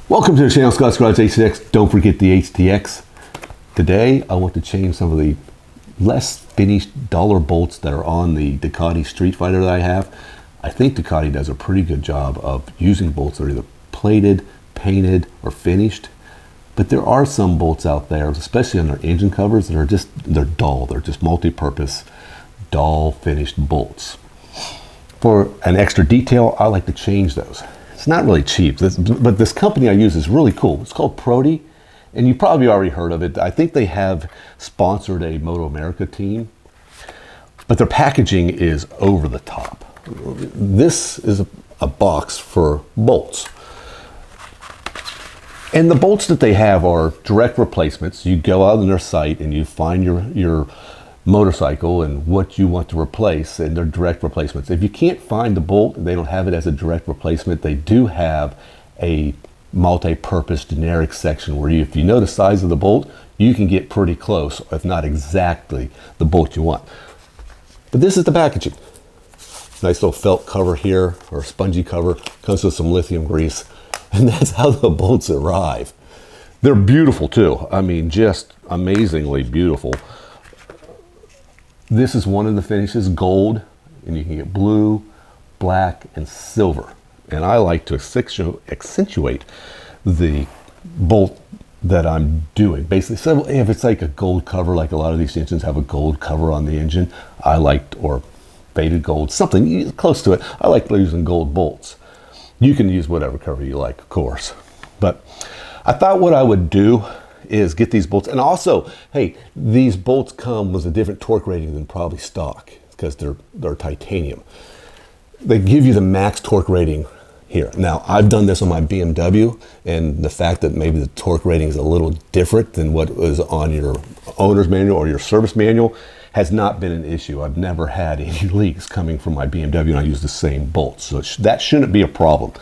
Welcome to the channel, Scott's Garage HTX. Don't forget the HTX. Today, I want to change some of the less finished dollar bolts that are on the Ducati Streetfighter that I have. I think Ducati does a pretty good job of using bolts that are either plated, painted, or finished. But there are some bolts out there, especially on their engine covers, that are they're dull. They're just multi-purpose, dull finished bolts. For an extra detail, I like to change those. It's not really cheap, but this company I use is really cool. It's called Proti, and you probably already heard of it. I think they have sponsored a Moto America team, but their packaging is over the top. This is a box for bolts. And the bolts that they have are direct replacements. You go out on their site and you find your motorcycle and what you want to replace, and they're direct replacements. If you can't find the bolt, they don't have it as a direct replacement. They do have a multi-purpose generic section where if you know the size of the bolt, you can get pretty close, if not exactly the bolt you want. But this is the packaging. Nice little felt cover here, or spongy cover, comes with some lithium grease, and that's how the bolts arrive. They're beautiful too. I mean, just amazingly beautiful. This is one of the finishes, gold, and you can get blue, black, and silver. And I like to accentuate the bolt that I'm doing. Basically, so if it's like a gold cover, like a lot of these engines have a gold cover on the engine, I like, or faded gold, something close to it, I like using gold bolts. You can use whatever cover you like, of course. But I thought what I would do is get these bolts, and also, hey, these bolts come with a different torque rating than probably stock because they're titanium. They give you the max torque rating here. Now, I've done this on my BMW, and the fact that maybe the torque rating is a little different than what was on your owner's manual or your service manual has not been an issue. I've never had any leaks coming from my BMW, and I use the same bolts, so that shouldn't be a problem.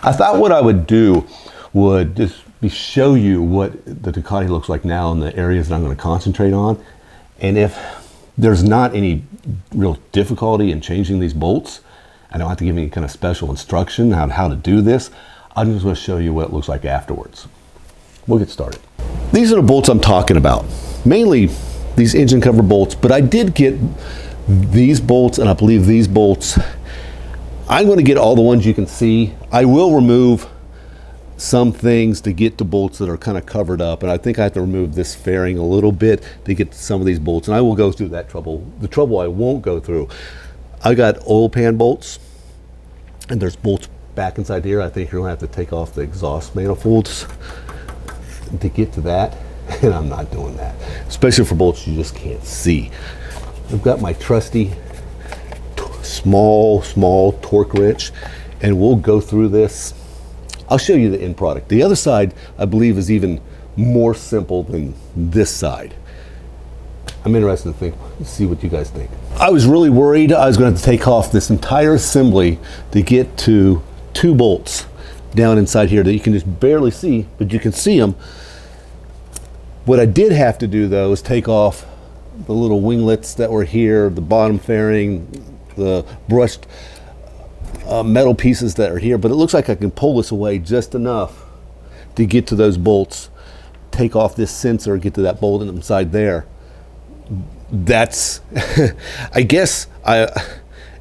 I thought what I would do would just show you what the Ducati looks like now in the areas that I'm going to concentrate on. And if there's not any real difficulty in changing these bolts, I don't have to give any kind of special instruction on how to do this. I'm just going to show you what it looks like afterwards. We'll get started. These are the bolts I'm talking about, mainly these engine cover bolts, but I did get these bolts, and I believe these bolts. I'm going to get all the ones you can see. I will remove some things to get to bolts that are kind of covered up, and I think I have to remove this fairing a little bit to get to some of these bolts, and I will go through that trouble. The trouble I won't go through, I got oil pan bolts, and there's bolts back inside here. I think you're gonna have to take off the exhaust manifolds to get to that, and I'm not doing that, especially for bolts you just can't see. I've got my trusty small torque wrench, and we'll go through this. I'll show you the end product. The other side, I believe, is even more simple than this side. I'm interested to see what you guys think. I was really worried I was going to have to take off this entire assembly to get to two bolts down inside here that you can just barely see, but you can see them. What I did have to do, though, is take off the little winglets that were here, the bottom fairing, the brushed metal pieces that are here, but it looks like I can pull this away just enough to get to those bolts, take off this sensor, get to that bolt inside there. That's I guess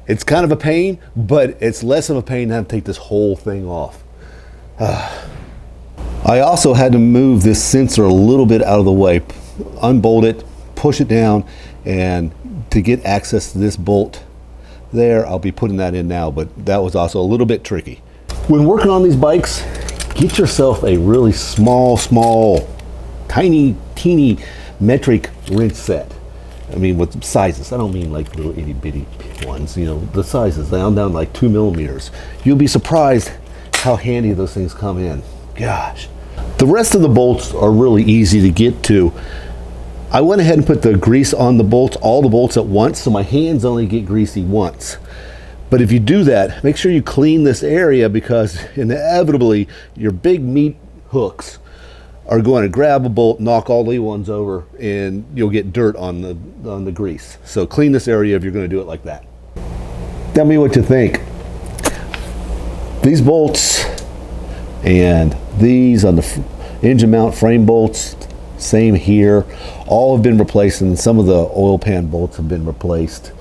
it's kind of a pain, but it's less of a pain than to take this whole thing off. I also had to move this sensor a little bit out of the way, unbolt it, push it down, and to get access to this bolt there, I'll be putting that in now, but that was also a little bit tricky. When working on these bikes, get yourself a really small, tiny, teeny metric wrench set. I mean, with sizes. I don't mean like little itty bitty ones, you know, the sizes down like 2 millimeters. You'll be surprised how handy those things come in. Gosh. The rest of the bolts are really easy to get to. I went ahead and put the grease on the bolts, all the bolts at once, so my hands only get greasy once. But if you do that, make sure you clean this area, because inevitably your big meat hooks are going to grab a bolt, knock all the ones over, and you'll get dirt on the grease. So clean this area if you're going to do it like that. Tell me what you think. These bolts and These on the engine mount frame bolts, same here. All have been replaced, and some of the oil pan bolts have been replaced.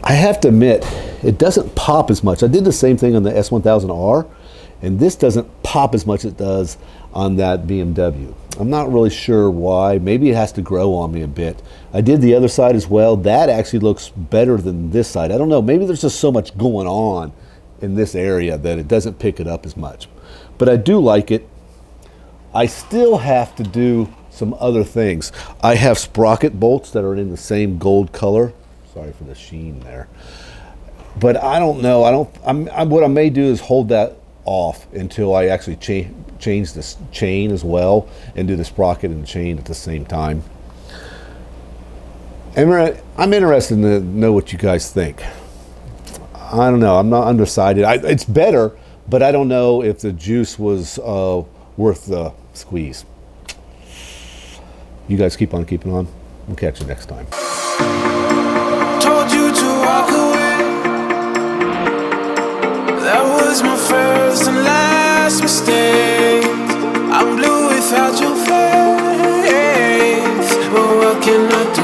I have to admit, it doesn't pop as much. I did the same thing on the S1000R, and this doesn't pop as much as it does on that BMW. I'm not really sure why. Maybe it has to grow on me a bit. I did the other side as well. That actually looks better than this side. I don't know. Maybe there's just so much going on in this area that it doesn't pick it up as much. But I do like it. I still have to do some other things. I have sprocket bolts that are in the same gold color. Sorry for the sheen there. But I don't know. What I may do is hold that off until I actually change this chain as well and do the sprocket and chain at the same time. And I'm interested to know what you guys think. I don't know. I'm not undecided. It's better, but I don't know if the juice was worth the squeeze. You guys keep on keeping on. We'll catch you next time. Told you to walk away. That was my first and last mistake. I'm blue without your face. But what can I do?